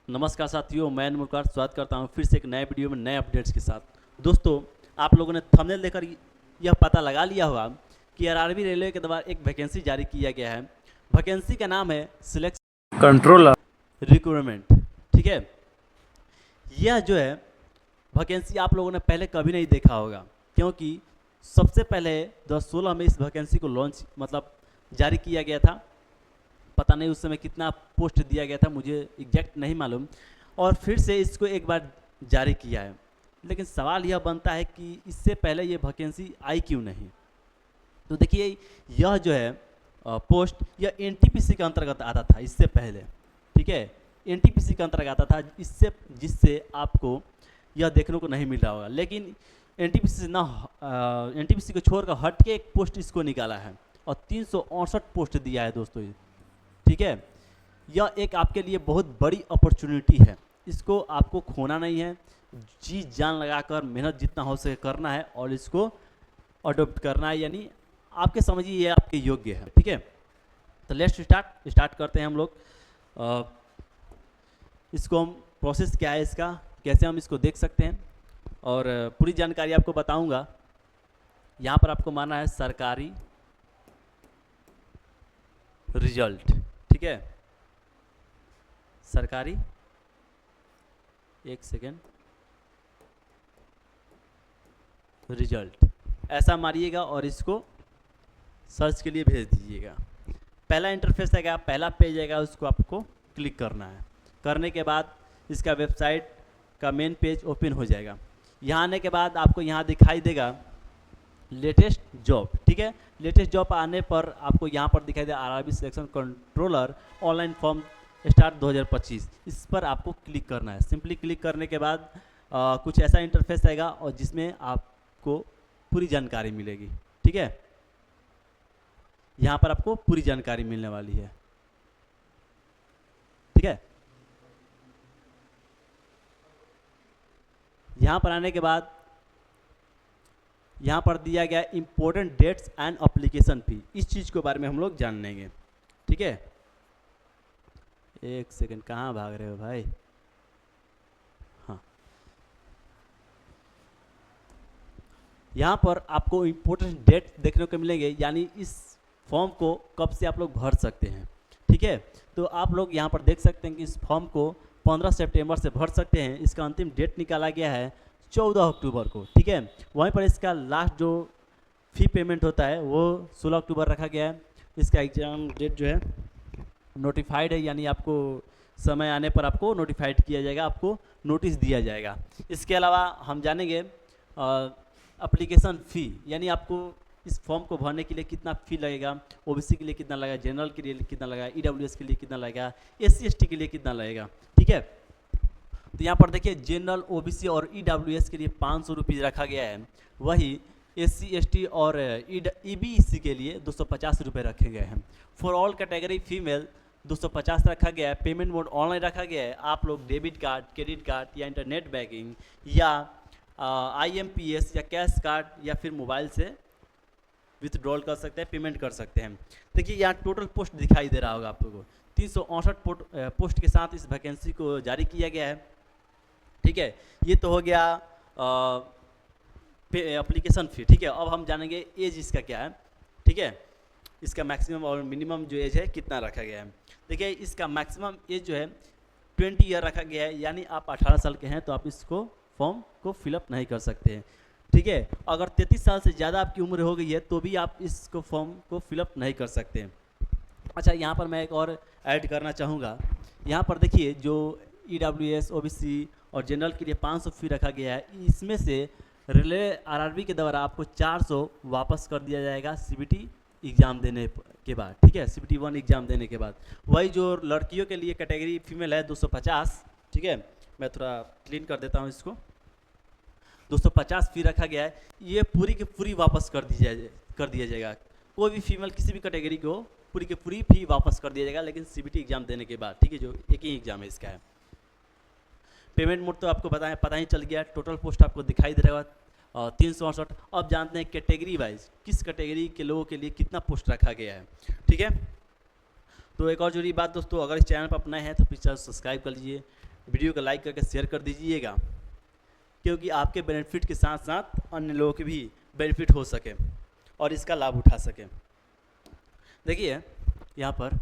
नमस्कार साथियों, मैं मुरकार स्वागत करता हूं फिर से एक नए वीडियो में नए अपडेट्स के साथ। दोस्तों, आप लोगों ने थंबनेल देखकर यह पता लगा लिया होगा कि आरआरबी रेलवे के द्वारा एक वैकेंसी जारी किया गया है। वैकेंसी का नाम है सिलेक्शन कंट्रोलर। रिक्रूटमेंट। ठीक है, यह जो है वैकेंसी आप लोगों ने पहले कभी नहीं देखा होगा, क्योंकि सबसे पहले 2016 में इस वैकेंसी को लॉन्च जारी किया गया था। पता नहीं उस समय कितना पोस्ट दिया गया था, मुझे एग्जैक्ट नहीं मालूम, और फिर से इसको एक बार जारी किया है। लेकिन सवाल यह बनता है कि इससे पहले ये वैकेंसी आई क्यों नहीं। तो देखिए, यह जो है पोस्ट यह एनटीपीसी के अंतर्गत आता था इससे पहले। ठीक है, एनटीपीसी के अंतर्गत आता था, इससे जिससे आपको यह देखने को नहीं मिल रहा होगा। लेकिन एनटीपीसी से ना एनटीपीसी को छोड़कर हट के एक पोस्ट इसको निकाला है और 368 पोस्ट दिया है दोस्तों ये। ठीक है, यह एक आपके लिए बहुत बड़ी अपॉर्चुनिटी है, इसको आपको खोना नहीं है। जी जान लगाकर मेहनत जितना हो सके करना है और इसको अडोप्ट करना है, यानी आपके समझिए ये आपके योग्य है। ठीक है, तो लेट्स स्टार्ट करते हैं हम लोग। इसको हम प्रोसेस क्या है इसका, कैसे हम इसको देख सकते हैं, और पूरी जानकारी आपको बताऊंगा। यहाँ पर आपको मानना है सरकारी रिजल्ट। ठीक है, सरकारी, एक सेकेंड, रिजल्ट ऐसा मारिएगा और इसको सर्च के लिए भेज दीजिएगा। पहला इंटरफेस आएगा, पहला पेज आएगा, उसको आपको क्लिक करना है। करने के बाद इसका वेबसाइट का मेन पेज ओपन हो जाएगा। यहाँ आने के बाद आपको यहाँ दिखाई देगा लेटेस्ट जॉब। ठीक है, लेटेस्ट जॉब आने पर आपको यहाँ पर दिखाई दे RRB selection controller online form start 2025। इस पर आपको क्लिक करना है। सिंपली क्लिक करने के बाद कुछ ऐसा इंटरफेस आएगा और जिसमें आपको पूरी जानकारी मिलेगी। ठीक है, यहाँ पर आपको पूरी जानकारी मिलने वाली है। ठीक है, यहाँ पर आने के बाद यहाँ पर दिया गया important dates and application fee, इस चीज़ के बारे में हम लोग जान लेंगे। ठीक है, एक सेकंड, कहाँ भाग रहे हो भाई। हाँ, यहाँ पर आपको इंपॉर्टेंट डेट देखने को मिलेंगे, यानी इस फॉर्म को कब से आप लोग भर सकते हैं। ठीक है, तो आप लोग यहाँ पर देख सकते हैं कि इस फॉर्म को 15 सितंबर से भर सकते हैं। इसका अंतिम डेट निकाला गया है 14 अक्टूबर को। ठीक है, वहीं पर इसका लास्ट जो फी पेमेंट होता है वो 16 अक्टूबर रखा गया है। इसका एग्ज़ाम डेट जो है नोटिफाइड है, यानी आपको समय आने पर आपको नोटिफाइड किया जाएगा, आपको नोटिस दिया जाएगा। इसके अलावा हम जानेंगे एप्लीकेशन फ़ी, यानी आपको इस फॉर्म को भरने के लिए कितना फ़ी लगेगा, ओबीसी के लिए कितना लगेगा, जनरल के लिए कितना लगेगा, ईडब्ल्यूएस के लिए कितना लगेगा, एससी एसटी के लिए कितना लगेगा। ठीक है, तो यहाँ पर देखिए जनरल, ओबीसी और ईडब्ल्यूएस के लिए 500 रुपीज़ रखा गया है। वही एससी एसटी और ईबीसी के लिए 250 रुपये रखे गए हैं। फॉर ऑल कैटेगरी फीमेल 250 रखा गया है। पेमेंट मोड ऑनलाइन रखा गया है। आप लोग डेबिट कार्ड, क्रेडिट कार्ड या इंटरनेट बैंकिंग या आईएमपीएस या कैश कार्ड या फिर मोबाइल से विथड्रॉल कर सकते हैं, पेमेंट कर सकते हैं। देखिए यहाँ टोटल पोस्ट दिखाई दे रहा होगा आप लोगों को। 368 पोस्ट के साथ इस वैकेंसी को जारी किया गया है। ठीक है, ये तो हो गया एप्लीकेशन फ़ी। ठीक है, अब हम जानेंगे एज इसका क्या है। ठीक है, इसका मैक्सिमम और मिनिमम जो एज है कितना रखा गया है। देखिए, इसका मैक्सिमम एज जो है 20 ईयर रखा गया है, यानी आप 18 साल के हैं तो आप इसको फॉर्म को फिलअप नहीं कर सकते हैं। ठीक है, अगर 33 साल से ज़्यादा आपकी उम्र हो गई है तो भी आप इसको फॉर्म को फिलअप नहीं कर सकते हैं। अच्छा, यहाँ पर मैं एक और ऐड करना चाहूँगा। यहाँ पर देखिए जो ईडब्ल्यूएस, ओबीसी और जनरल के लिए 500 फी रखा गया है, इसमें से रेलवे आरआरबी के द्वारा आपको 400 वापस कर दिया जाएगा सीबीटी एग्ज़ाम देने के बाद। ठीक है, सीबीटी 1 एग्ज़ाम देने के बाद। वही जो लड़कियों के लिए कैटेगरी फीमेल है 250। ठीक है, मैं थोड़ा क्लीन कर देता हूँ इसको। 250 फी रखा गया है, ये पूरी की पूरी वापस कर दिया जाएगा। कोई भी फीमेल किसी भी कैटेगरी को पूरी की पूरी फी वापस कर दिया जाएगा, लेकिन सीबीटी एग्ज़ाम देने के बाद। ठीक है, जो एक ही एग्ज़ाम है इसका है। पेमेंट मोड तो आपको पता ही चल गया। टोटल पोस्ट आपको दिखाई दे रहा होगा 368। अब जानते हैं कैटेगरी वाइज किस कैटेगरी के लोगों के लिए कितना पोस्ट रखा गया है। ठीक है, तो एक और जरूरी बात दोस्तों, अगर इस चैनल पर आप नए हैं तो प्लीज़ सब्सक्राइब कर लीजिए। वीडियो को लाइक करके शेयर कर दीजिएगा, क्योंकि आपके बेनिफिट के साथ साथ अन्य लोगों के भी बेनिफिट हो सके और इसका लाभ उठा सके। देखिए यहाँ पर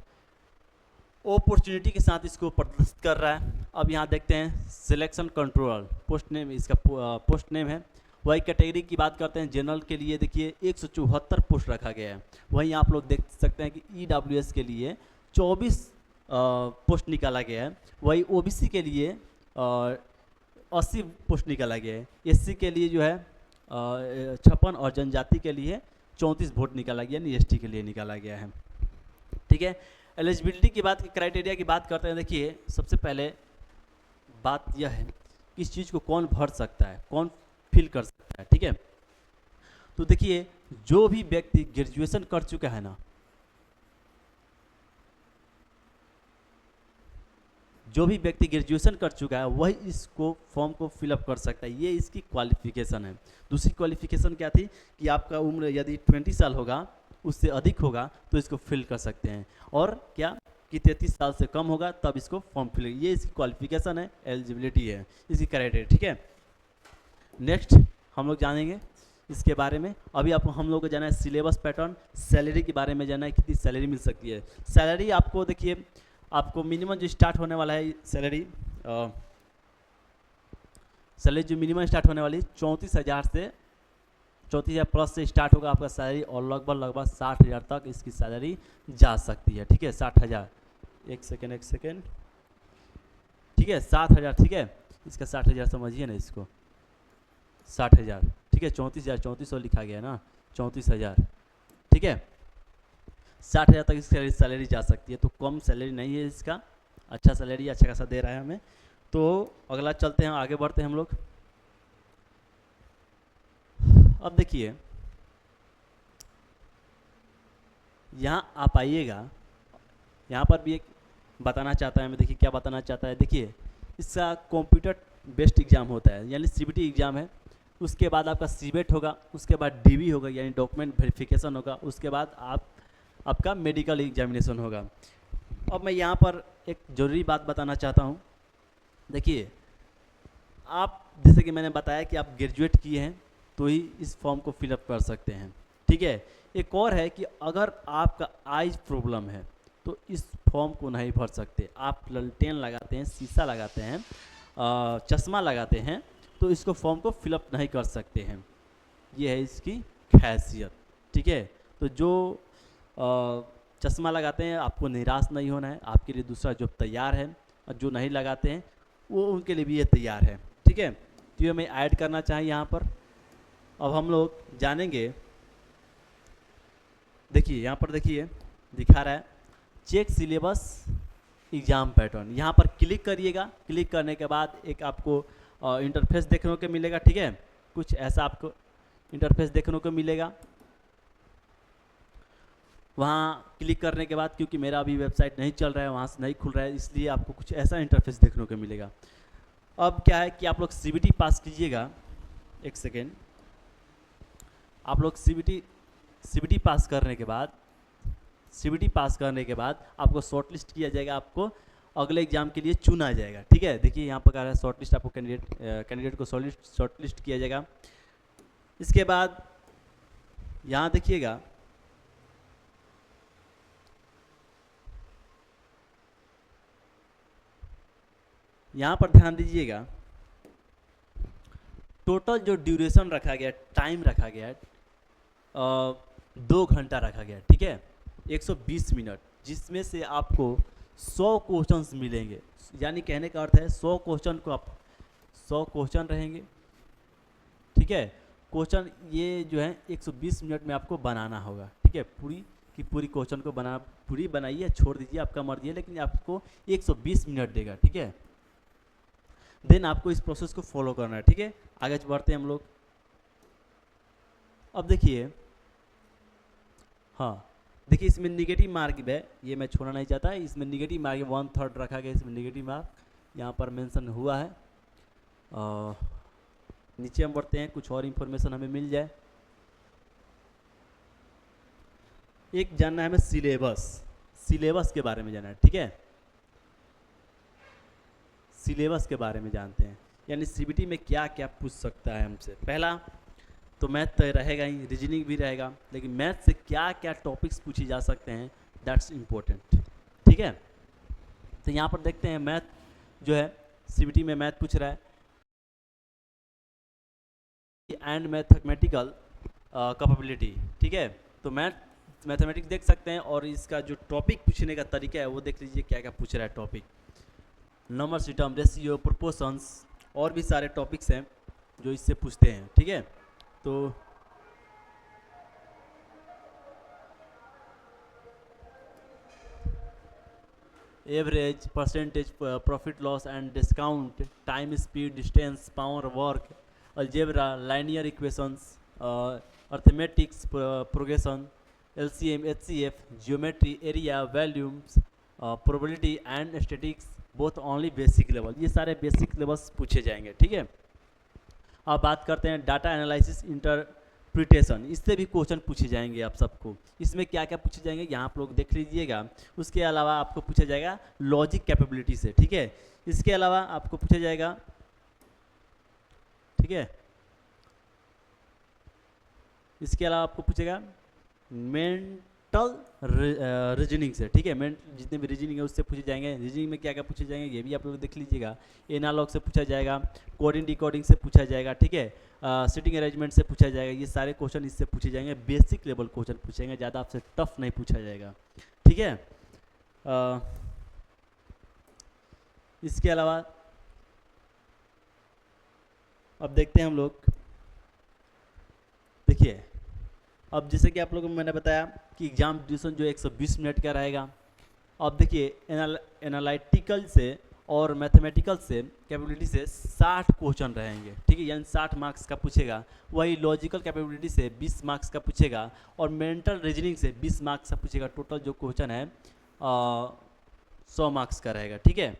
अपॉर्चुनिटी के साथ इसको प्रदर्शित कर रहा है। अब यहाँ देखते हैं सिलेक्शन कंट्रोल, पोस्ट नेम इसका पोस्ट नेम है। वही कैटेगरी की बात करते हैं, जनरल के लिए देखिए 174 पोस्ट रखा गया है। वहीं आप लोग देख सकते हैं कि EWS के लिए 24 पोस्ट निकाला गया है। वही OBC के लिए 80 पोस्ट निकाला गया है। SC के लिए जो है 56 और जनजाति के लिए 34 वोट निकाला गया, यानी ST के लिए निकाला गया है। ठीक है, एलिजिबिलिटी की बात, क्राइटेरिया की बात करते हैं। देखिए सबसे पहले बात यह है कि इस चीज़ को कौन भर सकता है, कौन फिल कर सकता है। ठीक है, तो देखिए जो भी व्यक्ति ग्रेजुएशन कर चुका है ना, जो भी व्यक्ति ग्रेजुएशन कर चुका है वही इसको फॉर्म को फिलअप कर सकता है। ये इसकी क्वालिफिकेशन है। दूसरी क्वालिफिकेशन क्या थी कि आपका उम्र यदि 20 साल होगा, उससे अधिक होगा तो इसको फिल कर सकते हैं, और क्या कि 33 साल से कम होगा तब इसको फॉर्म फिल। ये इसकी क्वालिफिकेशन है, एलिजिबिलिटी है, इसकी क्राइटेरिया। ठीक है, नेक्स्ट हम लोग जानेंगे इसके बारे में। अभी आप हम लोग को जाना है सिलेबस पैटर्न, सैलरी के बारे में जाना है, कितनी सैलरी मिल सकती है। सैलरी आपको देखिए, आपको मिनिमम जो स्टार्ट होने वाला है सैलरी, सैलरी जो मिनिमम स्टार्ट होने वाली 34,000 से 34,000 प्लस से स्टार्ट होगा आपका सैलरी, और लगभग 60,000 तक इसकी सैलरी जा सकती है। ठीक है, 60,000, एक सेकेंड, ठीक है 60,000। ठीक है, इसका 60,000 समझिए ना, इसको 60,000। ठीक है, 34,000 लिखा गया है ना, 34,000। ठीक है, 60,000 तक इसकी सैलरी जा सकती है, तो कम सैलरी नहीं है इसका, अच्छा सैलरी अच्छा खासा दे रहा है हमें। तो अगला चलते हैं, आगे बढ़ते हैं हम लोग। अब देखिए यहाँ आप आइएगा, यहाँ पर भी एक बताना चाहता है मैं। देखिए क्या बताना चाहता है, देखिए इसका कंप्यूटर बेस्ड एग्ज़ाम होता है, यानी CBT एग्ज़ाम है। उसके बाद आपका CBET होगा, उसके बाद DB होगा यानी डॉक्यूमेंट वेरिफिकेशन होगा, उसके बाद आपका मेडिकल एग्जामिनेशन होगा। अब मैं यहाँ पर एक ज़रूरी बात बताना चाहता हूँ। देखिए आप, जैसे कि मैंने बताया कि आप ग्रेजुएट किए हैं तो ही इस फॉर्म को फिलअप कर सकते हैं। ठीक है, एक और है कि अगर आपका आइज प्रॉब्लम है तो इस फॉर्म को नहीं भर सकते। आप ललटेन लगाते हैं, शीशा लगाते हैं, चश्मा लगाते हैं, तो इसको फॉर्म को फिलअप नहीं कर सकते हैं। ये है इसकी खैसियत। ठीक है, तो जो चश्मा लगाते हैं आपको निराश नहीं होना है, आपके लिए दूसरा जॉब तैयार है, और जो नहीं लगाते हैं वो उनके लिए भी ये तैयार है। ठीक है, तो ये मैं ऐड करना चाहें यहाँ पर। अब हम लोग जानेंगे, देखिए यहाँ पर देखिए दिखा रहा है चेक सिलेबस एग्ज़ाम पैटर्न। यहाँ पर क्लिक करिएगा, क्लिक करने के बाद एक आपको इंटरफेस देखने को मिलेगा। ठीक है, कुछ ऐसा आपको इंटरफेस देखने को मिलेगा। वहाँ क्लिक करने के बाद, क्योंकि मेरा अभी वेबसाइट नहीं चल रहा है, वहाँ से नहीं खुल रहा है, इसलिए आपको कुछ ऐसा इंटरफेस देखने को मिलेगा। अब क्या है कि आप लोग CBT पास कीजिएगा, एक सेकेंड, आप लोग CBT पास करने के बाद आपको शॉर्ट लिस्ट किया जाएगा, आपको अगले एग्जाम के लिए चुना जाएगा। ठीक है, देखिए यहाँ पर कह रहा है शॉर्ट लिस्ट, आपको कैंडिडेट को शॉर्ट लिस्ट किया जाएगा। इसके बाद यहाँ देखिएगा, यहाँ पर ध्यान दीजिएगा, टोटल जो ड्यूरेशन रखा गया, टाइम रखा गया है 2 घंटा रखा गया। ठीक है, 120 मिनट, जिसमें से आपको 100 क्वेश्चंस मिलेंगे। यानी कहने का अर्थ है 100 क्वेश्चन को आप 100 क्वेश्चन रहेंगे। ठीक है, क्वेश्चन ये जो है 120 मिनट में आपको बनाना होगा। ठीक है, पूरी की पूरी क्वेश्चन को पूरी बनाइए, छोड़ दीजिए, आपका मर्जी है, लेकिन आपको 120 मिनट देगा। ठीक है, देन आपको इस प्रोसेस को फॉलो करना है। ठीक है, आगे बढ़ते हैं हम लोग। अब देखिए, हाँ देखिए इसमें निगेटिव मार्क है, ये मैं छोड़ना नहीं चाहता। इसमें निगेटिव मार्क 1/3 रखा गया, इसमें निगेटिव मार्क यहाँ पर मेंशन हुआ है। नीचे हम बढ़ते हैं, कुछ और इन्फॉर्मेशन हमें मिल जाए। एक जानना है हमें सिलेबस के बारे में जानना है। ठीक है, सिलेबस के बारे में जानते हैं, यानी सीबीटी में क्या क्या पूछ सकता है हमसे। पहला तो मैथ तो रहेगा ही, रीजनिंग भी रहेगा, लेकिन मैथ से क्या क्या टॉपिक्स पूछे जा सकते हैं, दैट्स इम्पोर्टेंट। ठीक है, तो यहाँ पर देखते हैं मैथ जो है सीबीटी में मैथ पूछ रहा है एंड मैथमेटिकल कैपेबिलिटी। ठीक है, तो मैथमेटिक्स देख सकते हैं, और इसका जो टॉपिक पूछने का तरीका है वो देख लीजिए क्या क्या पूछ रहा है topic. Number system, ratio, proportions और भी सारे टॉपिक्स हैं जो इससे पूछते हैं। ठीक है, तो average, percentage, profit loss and discount, time, speed, distance, power, work, algebra, linear equations, arithmetics, progression, LCM, HCF, geometry, area, volumes, probability and statics, both only basic level. ये सारे बेसिक लेवल्स पूछे जाएंगे। ठीक है, अब बात करते हैं डाटा एनालिसिस इंटरप्रिटेशन, इससे भी क्वेश्चन पूछे जाएंगे आप सबको। इसमें क्या क्या पूछे जाएंगे यहाँ आप लोग देख लीजिएगा। उसके अलावा आपको पूछा जाएगा लॉजिक कैपेबिलिटी से। ठीक है, इसके अलावा आपको पूछा जाएगा, ठीक है, इसके अलावा आपको पूछेगा मेंटल रीजनिंग से। ठीक है, जितने भी रीजनिंग है उससे पूछे जाएंगे। रीजनिंग में क्या क्या पूछे जाएंगे ये भी आप लोग देख लीजिएगा। एनालॉग से पूछा जाएगा, कोडिंग डिकोडिंग से पूछा जाएगा। ठीक है, सिटिंग अरेंजमेंट से पूछा जाएगा। ये सारे क्वेश्चन इससे पूछे जाएंगे, बेसिक लेवल क्वेश्चन पूछेंगे, ज़्यादा आपसे टफ नहीं पूछा जाएगा। ठीक है, इसके अलावा अब देखते हैं हम लोग, देखिए अब जैसे कि आप लोगों को मैंने बताया कि एग्जाम ड्यूरेशन जो 120 मिनट का रहेगा। अब देखिए एनालिटिकल से और मैथमेटिकल से कैपेबिलिटी से 60 क्वेश्चन रहेंगे। ठीक है, यानी 60 मार्क्स का पूछेगा। वही लॉजिकल कैपेबिलिटी से 20 मार्क्स का पूछेगा, और मेंटल रीजनिंग से 20 मार्क्स का पूछेगा। टोटल जो क्वेश्चन है 100 मार्क्स का रहेगा। ठीक है,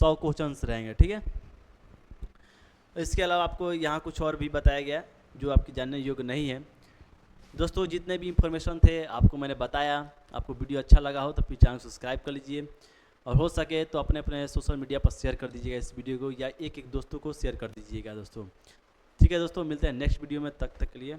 100 क्वेश्चन रहेंगे। ठीक है, इसके अलावा आपको यहाँ कुछ और भी बताया गया जो आपके जानने योग्य नहीं है। दोस्तों जितने भी इंफॉर्मेशन थे आपको मैंने बताया। आपको वीडियो अच्छा लगा हो तो प्लीज़ चैनल सब्सक्राइब कर लीजिए, और हो सके तो अपने अपने सोशल मीडिया पर शेयर कर दीजिएगा इस वीडियो को, या एक एक दोस्तों को शेयर कर दीजिएगा दोस्तों। ठीक है दोस्तों, मिलते हैं नेक्स्ट वीडियो में, तब तक के लिए